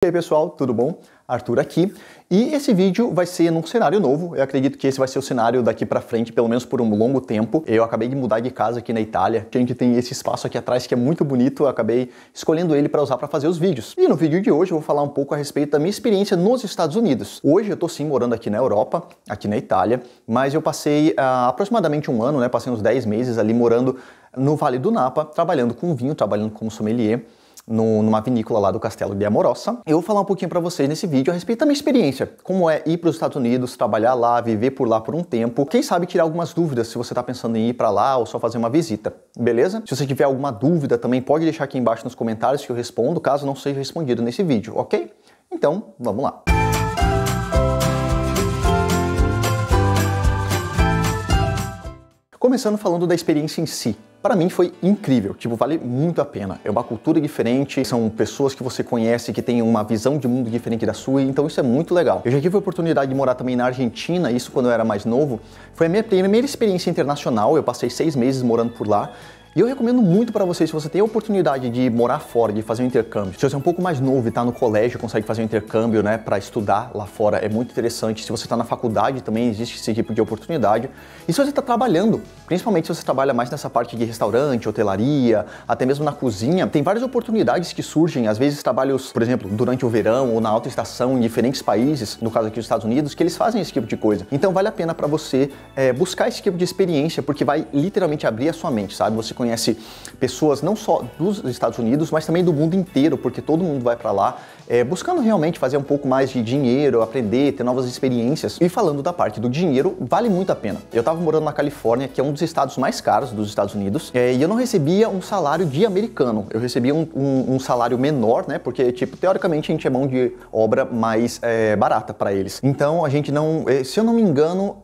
E aí pessoal, tudo bom? Arthur aqui. E esse vídeo vai ser num cenário novo. Eu acredito que esse vai ser o cenário daqui pra frente, pelo menos por um longo tempo. Eu acabei de mudar de casa aqui na Itália. A gente tem esse espaço aqui atrás que é muito bonito. Eu acabei escolhendo ele para usar para fazer os vídeos. E no vídeo de hoje eu vou falar um pouco a respeito da minha experiência nos Estados Unidos. Hoje eu tô sim morando aqui na Europa, aqui na Itália, mas eu passei aproximadamente um ano, né? Passei uns 10 meses ali morando no Vale do Napa, trabalhando com vinho, trabalhando como sommelier. Numa vinícola lá do Castelo di Amorossa. Eu vou falar um pouquinho para vocês nesse vídeo a respeito da minha experiência, como é ir para os Estados Unidos, trabalhar lá, viver por lá por um tempo, quem sabe tirar algumas dúvidas se você está pensando em ir para lá ou só fazer uma visita, beleza? Se você tiver alguma dúvida também pode deixar aqui embaixo nos comentários que eu respondo, caso não seja respondido nesse vídeo, ok? Então, vamos lá. Começando falando da experiência em si. Para mim foi incrível, vale muito a pena. É uma cultura diferente, são pessoas que você conhece, que têm uma visão de mundo diferente da sua, então isso é muito legal. Eu já tive a oportunidade de morar também na Argentina, isso quando eu era mais novo. Foi a minha primeira experiência internacional, eu passei 6 meses morando por lá. E eu recomendo muito para vocês, se você tem a oportunidade de morar fora, de fazer um intercâmbio. Se você é um pouco mais novo e está no colégio, consegue fazer um intercâmbio, né, para estudar lá fora, é muito interessante. Se você está na faculdade, também existe esse tipo de oportunidade. E se você está trabalhando, principalmente se você trabalha mais nessa parte de restaurante, hotelaria, até mesmo na cozinha, tem várias oportunidades que surgem, às vezes trabalhos, por exemplo, durante o verão ou na alta estação em diferentes países, no caso aqui dos Estados Unidos, que eles fazem esse tipo de coisa. Então vale a pena para você buscar esse tipo de experiência, porque vai literalmente abrir a sua mente, sabe? Você conhece pessoas não só dos Estados Unidos, mas também do mundo inteiro, porque todo mundo vai para lá buscando realmente fazer um pouco mais de dinheiro, aprender, ter novas experiências. E falando da parte do dinheiro, vale muito a pena. Eu estava morando na Califórnia, que é um dos estados mais caros dos Estados Unidos, e eu não recebia um salário de americano, eu recebia um salário menor, né, porque, teoricamente a gente é mão de obra mais barata para eles. Então a gente não, se eu não me engano,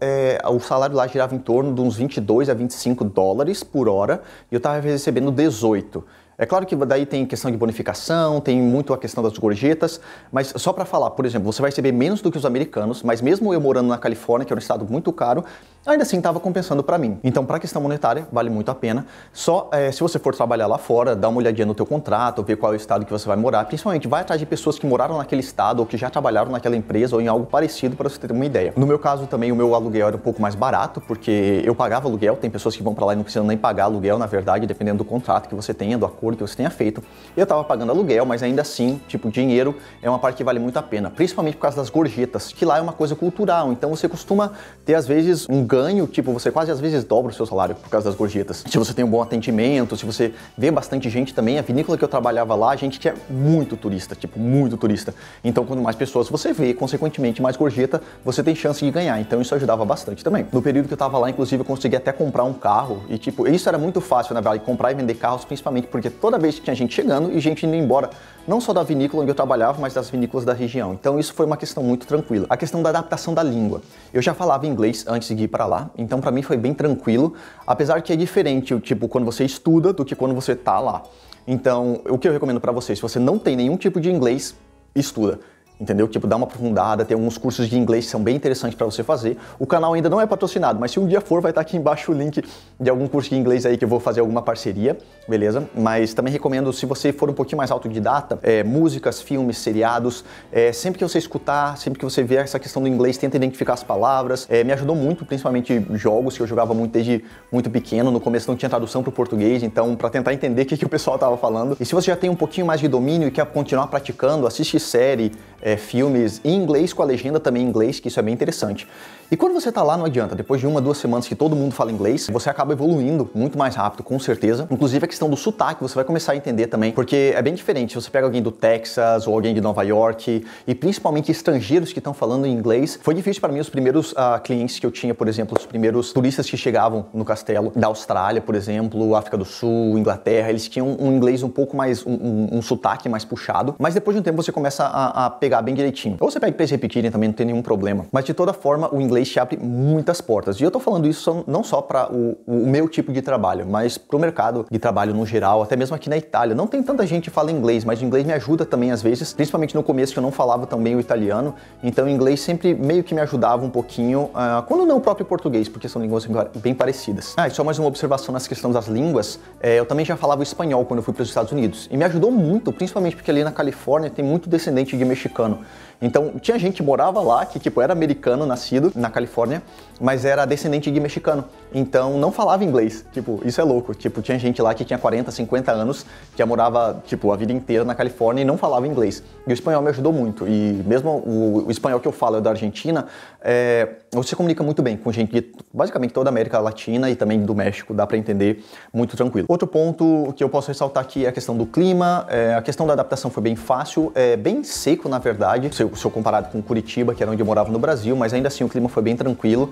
o salário lá girava em torno de uns 22 a 25 dólares por hora, e eu estava recebendo 18. É claro que daí tem questão de bonificação, tem muito a questão das gorjetas, mas só para falar, por exemplo, você vai receber menos do que os americanos, mas mesmo eu morando na Califórnia, que é um estado muito caro, ainda assim estava compensando para mim. Então, para a questão monetária, vale muito a pena. Só se você for trabalhar lá fora, dá uma olhadinha no teu contrato, ver qual é o estado que você vai morar. Principalmente, vai atrás de pessoas que moraram naquele estado ou que já trabalharam naquela empresa ou em algo parecido para você ter uma ideia. No meu caso também, o meu aluguel era um pouco mais barato, porque eu pagava aluguel. Tem pessoas que vão para lá e não precisam nem pagar aluguel, na verdade, dependendo do contrato que você tenha, do acordo que você tenha feito. Eu estava pagando aluguel, mas ainda assim, dinheiro é uma parte que vale muito a pena, principalmente por causa das gorjetas, que lá é uma coisa cultural. Então você costuma ter às vezes um ganho, você quase às vezes dobra o seu salário por causa das gorjetas. Se você tem um bom atendimento, se você vê bastante gente também, a vinícola que eu trabalhava lá, a gente tinha muito turista, muito turista. Então quanto mais pessoas você vê, consequentemente mais gorjeta, você tem chance de ganhar. Então isso ajudava bastante também. No período que eu estava lá, inclusive, eu consegui até comprar um carro e isso era muito fácil, na verdade, comprar e vender carros, principalmente porque toda vez que tinha gente chegando e gente indo embora, não só da vinícola onde eu trabalhava, mas das vinícolas da região. Então isso foi uma questão muito tranquila. A questão da adaptação da língua. Eu já falava inglês antes de ir para lá, então para mim foi bem tranquilo, apesar que é diferente, quando você estuda do que quando você tá lá. Então, o que eu recomendo para vocês, se você não tem nenhum tipo de inglês, estuda. Entendeu? Dá uma aprofundada, tem alguns cursos de inglês que são bem interessantes para você fazer. O canal ainda não é patrocinado, mas se um dia for, vai estar aqui embaixo o link de algum curso de inglês aí que eu vou fazer alguma parceria, beleza? Mas também recomendo, se você for um pouquinho mais autodidata, músicas, filmes, seriados, sempre que você escutar, sempre que você ver essa questão do inglês, tenta identificar as palavras. Me ajudou muito, principalmente jogos que eu jogava muito desde muito pequeno. No começo não tinha tradução para o português, então para tentar entender o que o pessoal estava falando. E se você já tem um pouquinho mais de domínio e quer continuar praticando, assiste série, filmes em inglês com a legenda também em inglês, que isso é bem interessante. E quando você tá lá, não adianta, depois de 1 a 2 semanas que todo mundo fala inglês, você acaba evoluindo muito mais rápido, com certeza. Inclusive a questão do sotaque, você vai começar a entender também, porque é bem diferente se você pega alguém do Texas ou alguém de Nova York, e principalmente estrangeiros que estão falando em inglês. Foi difícil para mim os primeiros clientes que eu tinha, por exemplo, os primeiros turistas que chegavam no castelo, da Austrália, por exemplo, África do Sul, Inglaterra, eles tinham um inglês um pouco mais, um sotaque mais puxado, mas depois de um tempo você começa a pegar pegar bem direitinho. Ou você pega pra eles repetirem também, não tem nenhum problema. Mas de toda forma, o inglês te abre muitas portas. E eu tô falando isso não só para o meu tipo de trabalho, mas pro mercado de trabalho no geral, até mesmo aqui na Itália. Não tem tanta gente que fala inglês, mas o inglês me ajuda também às vezes, principalmente no começo que eu não falava tão bem o italiano. Então o inglês sempre meio que me ajudava um pouquinho, quando não o próprio português, porque são línguas bem parecidas. E só mais uma observação nessa questão das línguas, eu também já falava espanhol quando eu fui para os Estados Unidos. E me ajudou muito, principalmente porque ali na Califórnia tem muito descendente de mexicano. Então, tinha gente que morava lá, que tipo, era americano, nascido na Califórnia, mas era descendente de mexicano. Então, não falava inglês. Tipo, isso é louco. Tipo, tinha gente lá que tinha 40, 50 anos, que já morava, tipo, a vida inteira na Califórnia e não falava inglês. E o espanhol me ajudou muito. E mesmo o espanhol que eu falo é da Argentina, você comunica muito bem com gente de, basicamente, toda a América Latina e também do México. Dá pra entender muito tranquilo. Outro ponto que eu posso ressaltar aqui é a questão do clima. A questão da adaptação foi bem fácil, bem seco, na verdade. Se eu comparado com Curitiba, que era onde eu morava no Brasil, mas ainda assim o clima foi bem tranquilo.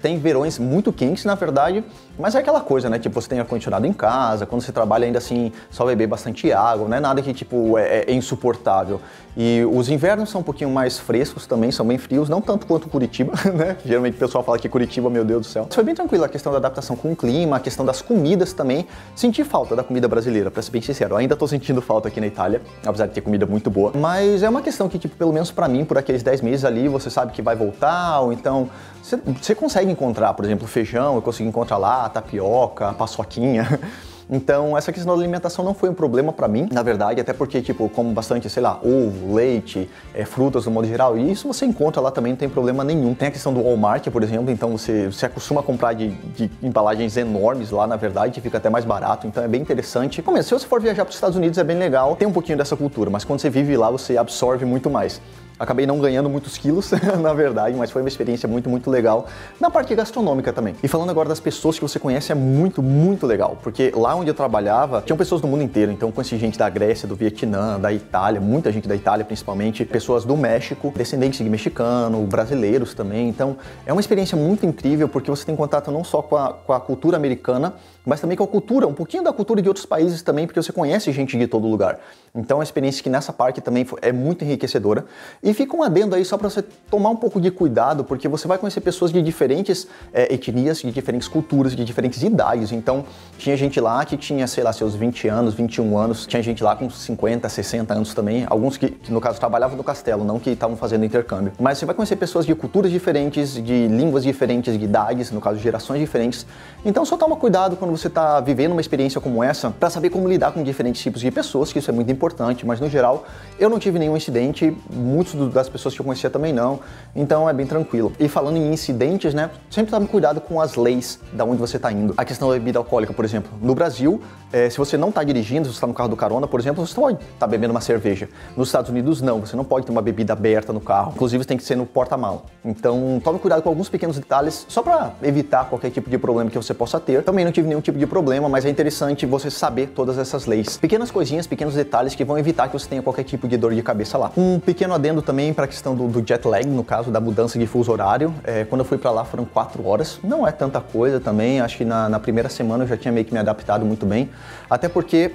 Tem verões muito quentes, na verdade, mas é aquela coisa, né? Tipo, você tem ar-condicionado em casa, quando você trabalha ainda assim, só beber bastante água, não é nada que, tipo, é insuportável. E os invernos são um pouquinho mais frescos também, são bem frios, não tanto quanto Curitiba, né? Geralmente o pessoal fala que Curitiba, meu Deus do céu. Foi bem tranquilo a questão da adaptação com o clima, a questão das comidas também. Senti falta da comida brasileira, pra ser bem sincero. Eu ainda tô sentindo falta aqui na Itália, apesar de ter comida muito boa. Mas é uma questão que, tipo, pelo menos pra mim, por aqueles 10 meses ali, você sabe que vai voltar, ou então você consegue encontrar, por exemplo, feijão, eu consegui encontrar lá, tapioca, paçoquinha. Então, essa questão da alimentação não foi um problema pra mim, na verdade, até porque, tipo, como bastante, sei lá, ovo, leite, frutas no modo geral, e isso você encontra lá também, não tem problema nenhum. Tem a questão do Walmart, por exemplo, então você acostuma a comprar de embalagens enormes lá, na verdade, que fica até mais barato, então é bem interessante. Bom, se você for viajar para os Estados Unidos é bem legal, tem um pouquinho dessa cultura, mas quando você vive lá, você absorve muito mais. Acabei não ganhando muitos quilos, na verdade, mas foi uma experiência muito, muito legal. Na parte gastronômica também. E falando agora das pessoas que você conhece, é muito, muito legal. Porque lá onde eu trabalhava, tinham pessoas do mundo inteiro. Então, conheci gente da Grécia, do Vietnã, da Itália, muita gente da Itália principalmente, pessoas do México, descendentes de mexicano, brasileiros também. Então, é uma experiência muito incrível porque você tem contato não só com a cultura americana, mas também com a cultura, um pouquinho da cultura de outros países também, porque você conhece gente de todo lugar. Então, é uma experiência que nessa parte também é muito enriquecedora. E fica um adendo aí só para você tomar um pouco de cuidado, porque você vai conhecer pessoas de diferentes etnias, de diferentes culturas, de diferentes idades. Então, tinha gente lá que tinha, sei lá, seus 20 anos, 21 anos, tinha gente lá com 50, 60 anos também, alguns que no caso, trabalhavam no castelo, não que estavam fazendo intercâmbio. Mas você vai conhecer pessoas de culturas diferentes, de línguas diferentes, de idades, no caso, gerações diferentes. Então, só toma cuidado quando você está vivendo uma experiência como essa, para saber como lidar com diferentes tipos de pessoas, que isso é muito importante, mas no geral, eu não tive nenhum incidente, muitos das pessoas que eu conhecia também não, então é bem tranquilo. E falando em incidentes, né, sempre tome cuidado com as leis da onde você está indo. A questão da bebida alcoólica, por exemplo, no Brasil, se você não está dirigindo, se você está no carro do carona, por exemplo, você pode estar bebendo uma cerveja. Nos Estados Unidos, não, você não pode ter uma bebida aberta no carro, inclusive tem que ser no porta-mala. Então, tome cuidado com alguns pequenos detalhes, só para evitar qualquer tipo de problema que você possa ter. Também não tive nenhum tipo de problema, mas é interessante você saber todas essas leis. Pequenas coisinhas, pequenos detalhes que vão evitar que você tenha qualquer tipo de dor de cabeça lá. Um pequeno adendo também para a questão do jet lag, no caso da mudança de fuso horário. Quando eu fui para lá foram 4 horas, não é tanta coisa também, acho que na primeira semana eu já tinha meio que me adaptado muito bem, até porque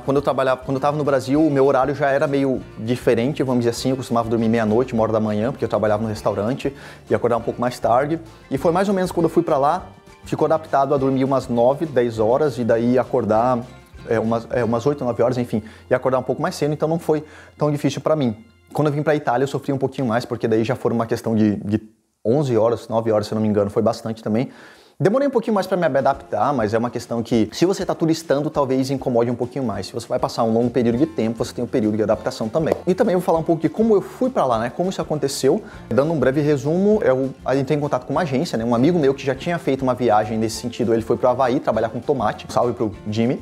quando eu estava no Brasil, o meu horário já era meio diferente, vamos dizer assim, eu costumava dormir meia-noite, 1h da manhã, porque eu trabalhava no restaurante e acordar um pouco mais tarde, e foi mais ou menos quando eu fui para lá, ficou adaptado a dormir umas 9, 10 horas e daí acordar umas 8, 9 horas, enfim, e acordar um pouco mais cedo, então não foi tão difícil para mim. Quando eu vim para a Itália eu sofri um pouquinho mais, porque daí já foram uma questão de 11 horas, 9 horas se eu não me engano, foi bastante também. Demorei um pouquinho mais para me adaptar, mas é uma questão que, se você está turistando, talvez incomode um pouquinho mais. Se você vai passar um longo período de tempo, você tem um período de adaptação também. E também vou falar um pouco de como eu fui para lá, né? Como isso aconteceu. Dando um breve resumo, eu entrei em contato com uma agência, né? Um amigo meu que já tinha feito uma viagem nesse sentido, ele foi para o Havaí trabalhar com tomate. Salve pro Jimmy.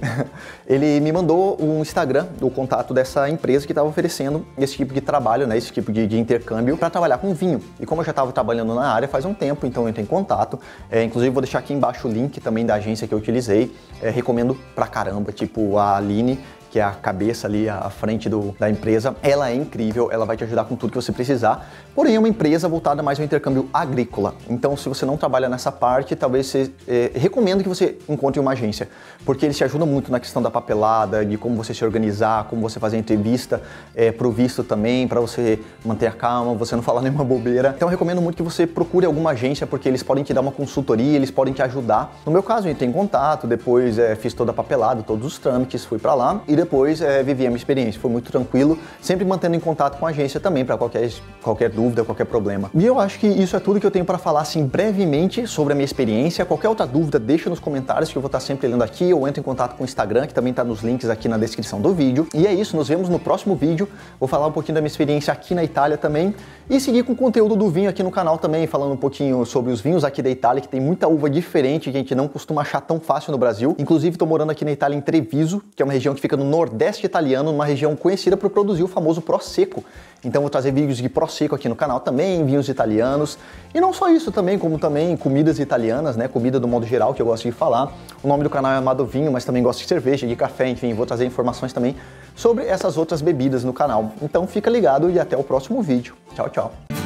Ele me mandou um Instagram, o contato dessa empresa que estava oferecendo esse tipo de trabalho, né? Esse tipo de intercâmbio para trabalhar com vinho. E como eu já estava trabalhando na área faz um tempo, então eu entrei em contato. Inclusive vou deixar aqui embaixo o link também da agência que eu utilizei, recomendo pra caramba, tipo a Aline, que é a cabeça ali à frente da empresa, ela é incrível, ela vai te ajudar com tudo que você precisar, porém é uma empresa voltada mais ao intercâmbio agrícola. Então, se você não trabalha nessa parte, talvez recomendo que você encontre uma agência, porque eles te ajudam muito na questão da papelada, de como você se organizar, como você fazer a entrevista pro visto também, para você manter a calma, você não falar nenhuma bobeira. Então, eu recomendo muito que você procure alguma agência, porque eles podem te dar uma consultoria, eles podem te ajudar. No meu caso, eu entrei em contato, depois fiz toda a papelada, todos os trâmites, fui para lá e depois vivi a minha experiência. Foi muito tranquilo, sempre mantendo em contato com a agência também para qualquer dúvida, qualquer problema. E eu acho que isso é tudo que eu tenho para falar assim brevemente sobre a minha experiência. Qualquer outra dúvida, deixa nos comentários que eu vou estar sempre lendo aqui, ou entro em contato com o Instagram, que também está nos links aqui na descrição do vídeo. E é isso, nos vemos no próximo vídeo. Vou falar um pouquinho da minha experiência aqui na Itália também e seguir com o conteúdo do vinho aqui no canal também, falando um pouquinho sobre os vinhos aqui da Itália, que tem muita uva diferente que a gente não costuma achar tão fácil no Brasil. Inclusive, estou morando aqui na Itália, em Treviso, que é uma região que fica no nordeste italiano, uma região conhecida por produzir o famoso Prosecco. Então vou trazer vídeos de Prosecco aqui no canal também, vinhos italianos. E não só isso também, como também comidas italianas, né? Comida do modo geral, que eu gosto de falar. O nome do canal é Amado Vinho, mas também gosto de cerveja, de café, enfim, vou trazer informações também sobre essas outras bebidas no canal. Então fica ligado e até o próximo vídeo. Tchau, tchau!